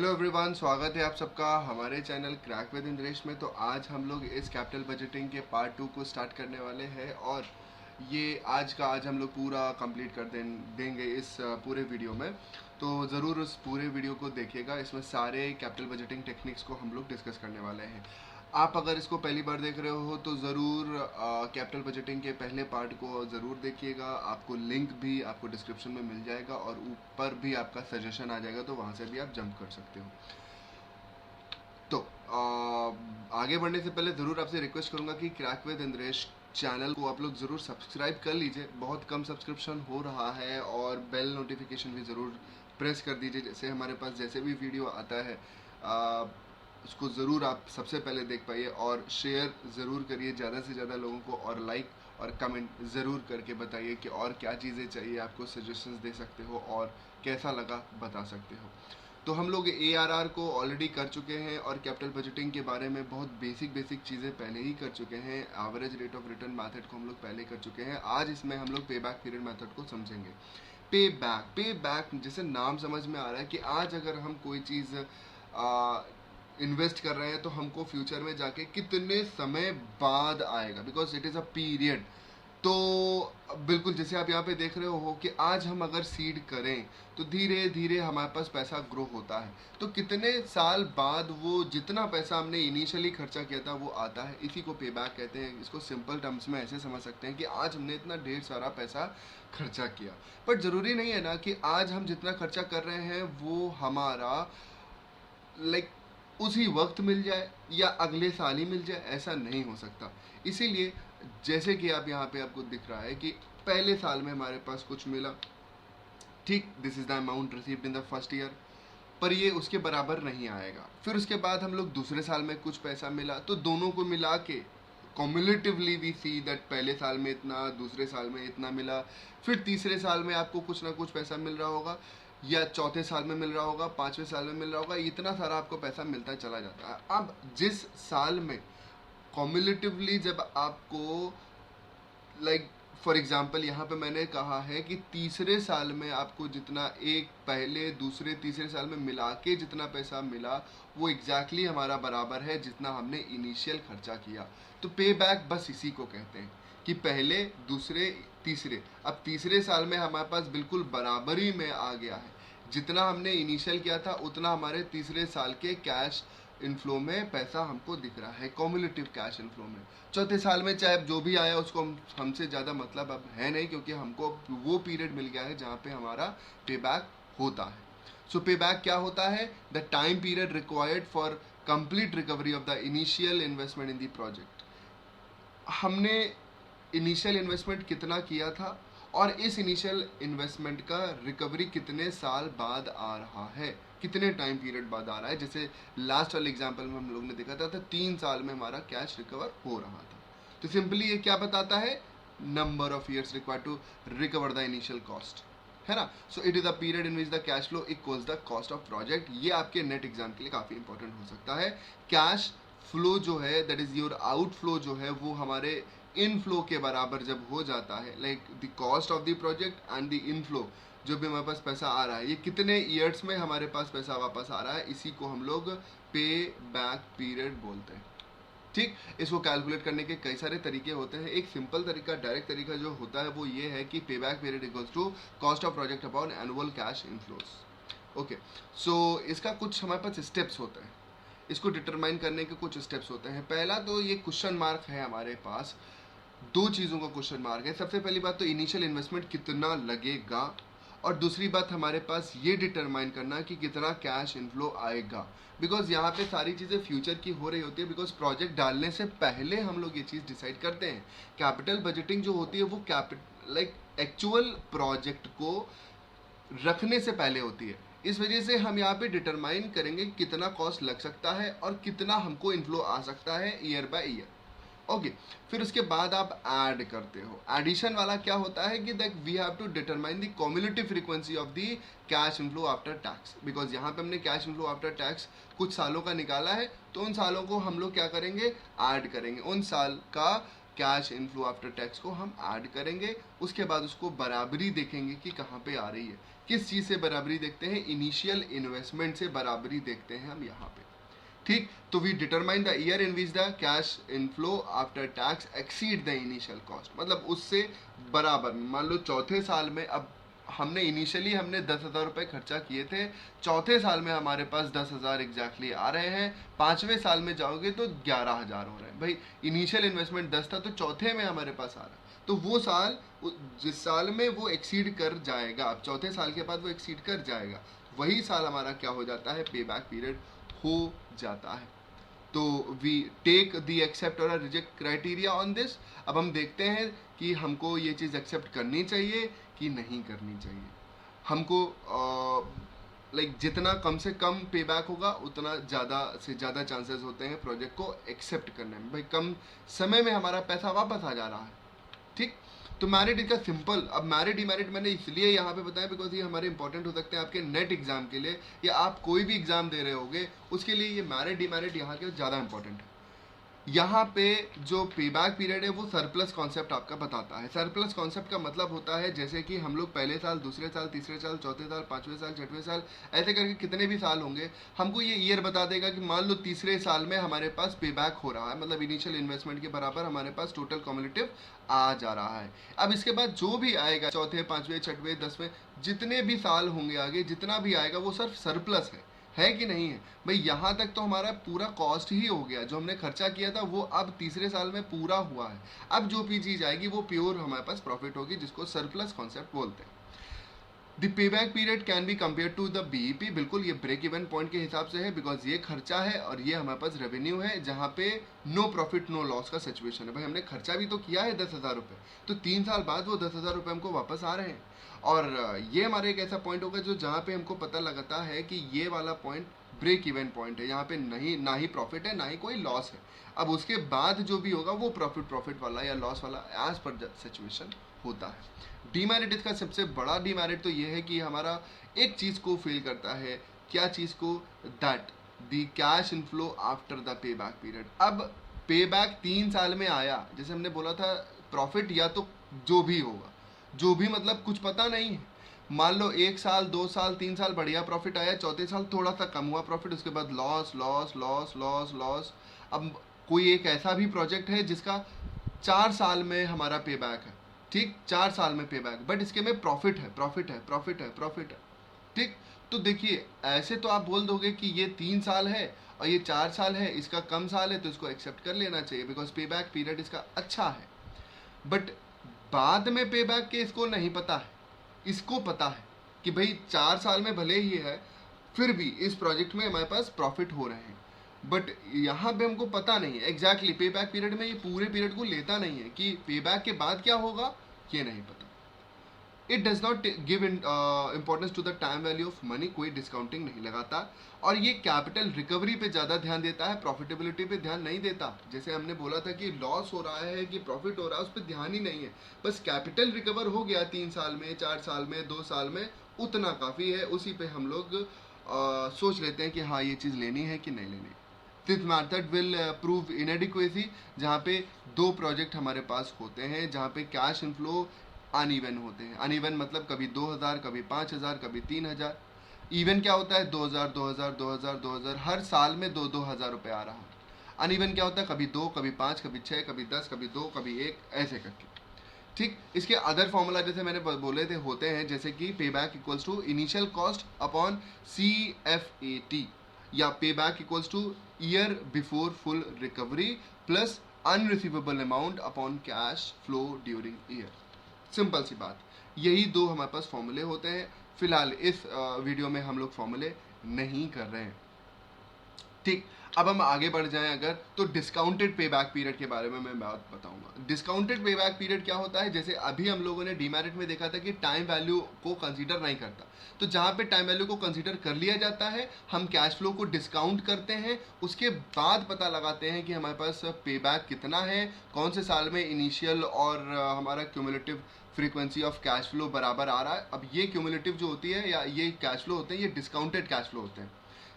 Hello everyone, स्वागत है आप सबका हमारे चैनल क्रैक विद इंद्रेश में। तो आज हम लोग इस कैपिटल बजटिंग के पार्ट 2 को स्टार्ट करने वाले हैं और ये आज हम लोग पूरा कंप्लीट कर देंगे इस पूरे वीडियो में। तो ज़रूर उस पूरे वीडियो को देखिएगा, इसमें सारे कैपिटल बजटिंग टेक्निक्स को हम लोग डिस्कस करने वाले हैं। आप अगर इसको पहली बार देख रहे हो तो ज़रूर कैपिटल बजटिंग के पहले पार्ट को ज़रूर देखिएगा। आपको लिंक भी आपको डिस्क्रिप्शन में मिल जाएगा और ऊपर भी आपका सजेशन आ जाएगा, तो वहाँ से भी आप जंप कर सकते हो। तो आगे बढ़ने से पहले ज़रूर आपसे रिक्वेस्ट करूँगा कि क्रैक विद इंद्रेश चैनल को आप लोग ज़रूर सब्सक्राइब कर लीजिए। बहुत कम सब्सक्रिप्शन हो रहा है और बेल नोटिफिकेशन भी ज़रूर प्रेस कर दीजिए, जैसे हमारे पास जैसे भी वीडियो आता है उसको ज़रूर आप सबसे पहले देख पाइए। और शेयर ज़रूर करिए ज़्यादा से ज़्यादा लोगों को, और लाइक और कमेंट ज़रूर करके बताइए कि और क्या चीज़ें चाहिए, आपको सजेशंस दे सकते हो और कैसा लगा बता सकते हो। तो हम लोग ARR को ऑलरेडी कर चुके हैं और कैपिटल बजटिंग के बारे में बहुत बेसिक चीज़ें पहले ही कर चुके हैं। Average rate of return method को हम लोग पहले कर चुके हैं। आज इसमें हम लोग पे बैक पीरियड मेथड को समझेंगे। पे बैक जैसे नाम समझ में आ रहा है कि आज अगर हम कोई चीज़ इन्वेस्ट कर रहे हैं तो हमको फ्यूचर में जाके कितने समय बाद आएगा, because it is a period. तो बिल्कुल जैसे आप यहाँ पे देख रहे हो कि आज हम अगर सीड करें तो धीरे धीरे हमारे पास पैसा ग्रो होता है, तो कितने साल बाद वो जितना पैसा हमने इनिशियली खर्चा किया था वो आता है। इसी को पे बैक कहते हैं। इसको सिंपल टर्म्स में ऐसे समझ सकते हैं कि आज हमने इतना ढेर सारा पैसा खर्चा किया, बट ज़रूरी नहीं है ना कि आज हम जितना खर्चा कर रहे हैं वो हमारा उसी वक्त मिल जाए या अगले साल ही मिल जाए, ऐसा नहीं हो सकता। इसीलिए जैसे कि आप यहाँ पे आपको दिख रहा है कि पहले साल में हमारे पास कुछ मिला, ठीक, this is the amount received in the first year, पर ये उसके बराबर नहीं आएगा। फिर उसके बाद हम लोग दूसरे साल में कुछ पैसा मिला, तो दोनों को मिला के कॉम्युलेटिवली वी सी दैट पहले साल में इतना, दूसरे साल में इतना मिला। फिर तीसरे साल में आपको कुछ ना कुछ पैसा मिल रहा होगा, या चौथे साल में मिल रहा होगा, पांचवें साल में मिल रहा होगा। इतना सारा आपको पैसा मिलता चला जाता है। अब जिस साल में कॉम्युलेटिवली जब आपको फॉर एग्जाम्पल यहाँ पे मैंने कहा है कि तीसरे साल में आपको जितना एक पहले दूसरे तीसरे साल में मिला के जितना पैसा मिला वो एग्जैक्टली हमारा बराबर है जितना हमने इनिशियल खर्चा किया। तो पे बैक बस इसी को कहते हैं कि पहले दूसरे तीसरे, अब तीसरे साल में हमारे पास बिल्कुल बराबरी में आ गया है। जितना हमने इनिशियल किया था उतना हमारे तीसरे साल के कैश इनफ्लो में पैसा हमको दिख रहा है, कॉम्युलेटिव कैश इनफ्लो में। चौथे साल में चाहे जो भी आया उसको हमसे ज़्यादा मतलब अब है नहीं, क्योंकि हमको वो पीरियड मिल गया है जहाँ पे हमारा पे बैक होता है। सो पे बैक क्या होता है? The time period required for complete recovery of the initial investment in the project. हमने इनिशियल इन्वेस्टमेंट कितना किया था और इस इनिशियल इन्वेस्टमेंट का रिकवरी कितने साल बाद आ रहा है, कितने टाइम पीरियड बाद आ रहा है। जैसे लास्ट वाले एग्जांपल में हम लोग ने देखा था तो 3 साल में हमारा कैश रिकवर हो रहा था। तो सिंपली ये क्या बताता है? Number of years required to recover the initial cost, है ना। So it is the period in which the cash flow equals the cost of project. ये आपके नेट एग्जाम के लिए काफ़ी इंपॉर्टेंट हो सकता है। कैश फ्लो जो है, दैट इज योर आउटफ्लो जो है, वो हमारे इनफ्लो के बराबर जब हो जाता है, like the cost of the project and the inflow, जो भी हमारे पास पैसा आ रहा है, ये कितने ईयर्स में हमारे पास पैसा वापस आ रहा है, इसी को हम लोग पे बैक पीरियड बोलते हैं। ठीक, इसको कैलकुलेट करने के कई सारे तरीके होते हैं। एक सिंपल तरीका, डायरेक्ट तरीका जो होता है वो ये है कि pay back period equals to cost of project upon annual cash inflows. Okay, so इसका कुछ हमारे पास स्टेप्स होते हैं, इसको डिटरमाइन करने के कुछ स्टेप्स होते हैं। पहला तो ये क्वेश्चन मार्क है हमारे पास, 2 चीज़ों का क्वेश्चन मार्क है। सबसे पहली बात तो इनिशियल इन्वेस्टमेंट कितना लगेगा, और दूसरी बात हमारे पास ये डिटरमाइन करना कि कितना कैश इनफ्लो आएगा। बिकॉज यहाँ पे सारी चीज़ें फ्यूचर की हो रही होती है, बिकॉज प्रोजेक्ट डालने से पहले हम लोग ये चीज़ डिसाइड करते हैं। कैपिटल बजटिंग जो होती है वो एक्चुअल प्रोजेक्ट को रखने से पहले होती है। इस वजह से हम यहाँ पे डिटरमाइन करेंगे कितना कॉस्ट लग सकता है और कितना हमको इनफ्लो आ सकता है ईयर बाय ईयर। ओके, फिर उसके बाद आप ऐड करते हो। एडिशन वाला क्या होता है कि that we have to determine the cumulative frequency of the cash inflow after tax. Because यहाँ पे हमने कैश इनफ्लो आफ्टर टैक्स कुछ सालों का निकाला है, तो उन सालों को हम लोग क्या करेंगे? ऐड करेंगे। उन साल का कैश इनफ्लो आफ्टर टैक्स को हम ऐड करेंगे। उसके बाद उसको बराबरी देखेंगे कि कहाँ पे आ रही है। किस चीज़ से बराबरी देखते हैं? इनिशियल इन्वेस्टमेंट से बराबरी देखते हैं हम यहाँ पे। ठीक, तो we determine the year in which the cash inflow after tax exceed the initial cost, मतलब उससे बराबर। मान लो चौथे साल में, अब हमने इनिशियली 10,000 रुपये खर्चा किए थे, चौथे साल में हमारे पास 10,000 एग्जैक्टली आ रहे हैं, पाँचवें साल में जाओगे तो 11,000 हो रहे हैं। भाई इनिशियल इन्वेस्टमेंट 10 था तो चौथे में हमारे पास आ रहा है, तो वो साल, जिस साल में वो एक्सीड कर जाएगा, अब चौथे साल के बाद वो एक्सीड कर जाएगा, वही साल हमारा क्या हो जाता है? पे बैक पीरियड हो जाता है। तो वी टेक दी एक्सेप्ट और रिजेक्ट क्राइटेरिया ऑन दिस। अब हम देखते हैं कि हमको ये चीज़ एक्सेप्ट करनी चाहिए कि नहीं करनी चाहिए। हमको जितना कम से कम पे बैक होगा उतना ज़्यादा से ज़्यादा चांसेस होते हैं प्रोजेक्ट को एक्सेप्ट करने में। भाई कम समय में हमारा पैसा वापस आ जा रहा है। ठीक, तो मैरिट इसका सिंपल। अब मैरिट डिमेरिट मैंने इसलिए यहाँ पे बताया बिकॉज ये हमारे इंपॉर्टेंट हो सकते हैं आपके नेट एग्जाम के लिए, या आप कोई भी एग्जाम दे रहे होगे उसके लिए ये मैरिट डिमेरिट यहाँ के ज़्यादा इंपॉर्टेंट है। यहाँ पे जो पे बैक पीरियड है वो सरप्लस कॉन्सेप्ट आपका बताता है। सरप्लस कॉन्सेप्ट का मतलब होता है जैसे कि हम लोग पहले साल, दूसरे साल, तीसरे साल, चौथे साल, पाँचवें साल, छठवें साल, ऐसे करके कितने भी साल होंगे, हमको ये ईयर बता देगा कि मान लो तीसरे साल में हमारे पास पे बैक हो रहा है, मतलब इनिशियल इन्वेस्टमेंट के बराबर हमारे पास टोटल कॉम्युलेटिव आ जा रहा है। अब इसके बाद जो भी आएगा, चौथे, पाँचवें, छठवें, 10वें, जितने भी साल होंगे आगे, जितना भी आएगा वो सिर्फ सरप्लस है कि नहीं है? भाई यहाँ तक तो हमारा पूरा कॉस्ट ही हो गया, जो हमने खर्चा किया था वो अब तीसरे साल में पूरा हुआ है। अब जो भी चीज़ आएगी वो प्योर हमारे पास प्रॉफिट होगी, जिसको सरप्लस कॉन्सेप्ट बोलते हैं। The pay back period can be compare to the BEP. बिल्कुल ये ब्रेक इवन पॉइंट के हिसाब से है, बिकॉज ये खर्चा है और ये हमारे पास रेवेन्यू है, जहाँ पे नो प्रॉफिट नो लॉस का सिचुएशन है। भाई हमने खर्चा भी तो किया है 10,000 रुपये, तो 3 साल बाद वो 10,000 रुपये हमको वापस आ रहे हैं। और ये हमारे एक ऐसा पॉइंट होगा जो जहाँ पे हमको पता लगता है कि ये वाला पॉइंट ब्रेक इवन पॉइंट है, यहाँ पे नहीं, ना ही प्रॉफिट है ना ही कोई लॉस है। अब उसके बाद जो भी होगा वो प्रॉफिट वाला या लॉस वाला एज पर सिचुएशन होता है। डीमेरिट, इसका सबसे बड़ा डीमेरिट तो ये है कि हमारा एक चीज़ को फेल करता है। क्या चीज़ को? That the cash inflow after the pay back period. अब पे बैक 3 साल में आया, जैसे हमने बोला था प्रॉफिट या तो जो भी होगा, जो भी मतलब कुछ पता नहीं है। मान लो 1 साल, 2 साल, 3 साल बढ़िया प्रॉफिट आया, चौथे साल थोड़ा सा कम हुआ प्रॉफिट, उसके बाद loss loss loss loss loss. अब कोई एक ऐसा भी प्रोजेक्ट है जिसका 4 साल में हमारा पे बैक है, ठीक, 4 साल में पे बैक, बट इसके में प्रॉफिट है, प्रॉफिट है, प्रॉफिट है, प्रॉफिट है। ठीक, तो देखिए ऐसे तो आप बोल दोगे कि ये 3 साल है और ये 4 साल है, इसका कम साल है, तो इसको एक्सेप्ट कर लेना चाहिए बिकॉज पे बैक पीरियड इसका अच्छा है। बट बाद में पे बैक के इसको नहीं पता है। इसको पता है कि भाई 4 साल में भले ही है, फिर भी इस प्रोजेक्ट में हमारे पास प्रॉफिट हो रहे हैं, बट यहाँ पे हमको पता नहीं है एग्जैक्टली पे बैक पीरियड में ये पूरे पीरियड को लेता नहीं है कि पे बैक के बाद क्या होगा, ये नहीं पता। It does not give importance to the time value of money, कोई डिस्काउंटिंग नहीं लगाता। और ये कैपिटल रिकवरी पे ज़्यादा ध्यान देता है, प्रॉफिटेबिलिटी पे ध्यान नहीं देता। जैसे हमने बोला था कि लॉस हो रहा है कि प्रॉफिट हो रहा है, उस पर ध्यान ही नहीं है। बस कैपिटल रिकवर हो गया 3 साल में, 4 साल में, 2 साल में, उतना काफ़ी है, उसी पे हम लोग सोच लेते हैं कि हाँ ये चीज़ लेनी है कि नहीं लेनी। This method will prove inadequacy, जहाँ पे 2 प्रोजेक्ट हमारे पास होते हैं, जहाँ पे कैश इनफ्लो अनइवन होते हैं। अनइवन मतलब कभी 2,000, कभी 5,000, कभी 3,000। इवन क्या होता है? 2,000 2,000 2,000 2,000, हर साल में 2-2 हज़ार रुपये आ रहा है। अनइवन क्या होता है? कभी 2, कभी 5, कभी 6, कभी 10, कभी 2, कभी 1, ऐसे करके। ठीक, इसके अदर फॉर्मूला जैसे मैंने बोले थे होते हैं, जैसे कि pay back equals to initial cost upon CFAT, या pay back equals to year before full recovery plus unreceivable amount upon cash flow during year. Simple सी बात, यही 2 हमारे पास फॉर्मूले होते हैं। फिलहाल इस वीडियो में हम लोग फॉर्मूले नहीं कर रहे हैं। ठीक, अब हम आगे बढ़ जाएं अगर, तो डिस्काउंटेड पे बैक पीरियड के बारे में मैं बात बताऊंगा। डिस्काउंटेड पे बैक पीरियड क्या होता है? जैसे अभी हम लोगों ने डीमेरिट में देखा था कि टाइम वैल्यू को कंसीडर नहीं करता, तो जहाँ पे टाइम वैल्यू को कंसीडर कर लिया जाता है, हम कैश फ्लो को डिस्काउंट करते हैं, उसके बाद पता लगाते हैं कि हमारे पास पे बैक कितना है, कौन से साल में इनिशियल और हमारा cumulative frequency of cash flow बराबर आ रहा है। अब ये क्यूमुलेटिव जो होती है या ये कैश फ्लो होते हैं, ये डिस्काउंटेड कैश फ्लो होते हैं।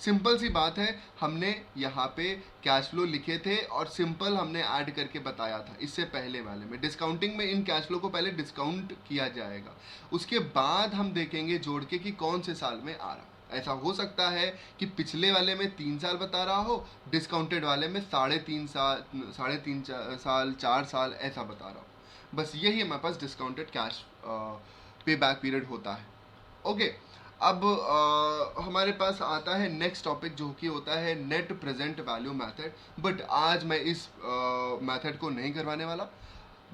सिंपल सी बात है, हमने यहाँ पे कैश फ्लो लिखे थे और सिंपल हमने ऐड करके बताया था इससे पहले वाले में। डिस्काउंटिंग में इन कैश फ्लो को पहले डिस्काउंट किया जाएगा, उसके बाद हम देखेंगे जोड़ के कि कौन से साल में आ रहा। ऐसा हो सकता है कि पिछले वाले में 3 साल बता रहा हो, डिस्काउंटेड वाले में 3.5 साल 4 साल ऐसा बता रहा हो। बस यही हमारे पास डिस्काउंटेड कैश पे बैक पीरियड होता है। ओके, अब हमारे पास आता है नेक्स्ट टॉपिक जो कि होता है net present value method. But आज मैं इस मेथड को नहीं करवाने वाला,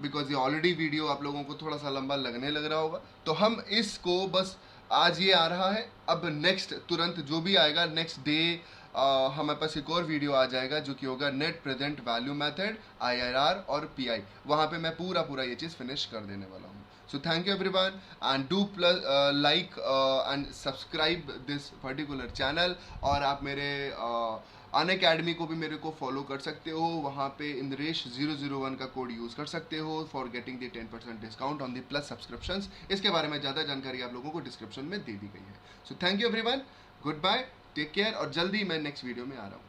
बिकॉज ये ऑलरेडी वीडियो आप लोगों को थोड़ा सा लंबा लगने लग रहा होगा। तो हम इसको बस, आज ये आ रहा है, अब नेक्स्ट तुरंत जो भी आएगा नेक्स्ट डे हमारे पास एक और वीडियो आ जाएगा जो कि होगा net present value method, IRR और PI। वहाँ पे मैं पूरा ये चीज़ फिनिश कर देने वाला हूँ। So thank you everyone and do like and subscribe this particular channel। और आप मेरे अनअकैडमी को भी मेरे को फॉलो कर सकते हो, वहाँ पे इंद्रेश001 का कोड यूज़ कर सकते हो for getting the 10% discount on the plus subscriptions. इसके बारे में ज़्यादा जानकारी आप लोगों को डिस्क्रिप्शन में दे दी गई है। So thank you everyone, good bye, take care, और जल्दी मैं नेक्स्ट वीडियो में आ रहा हूँ।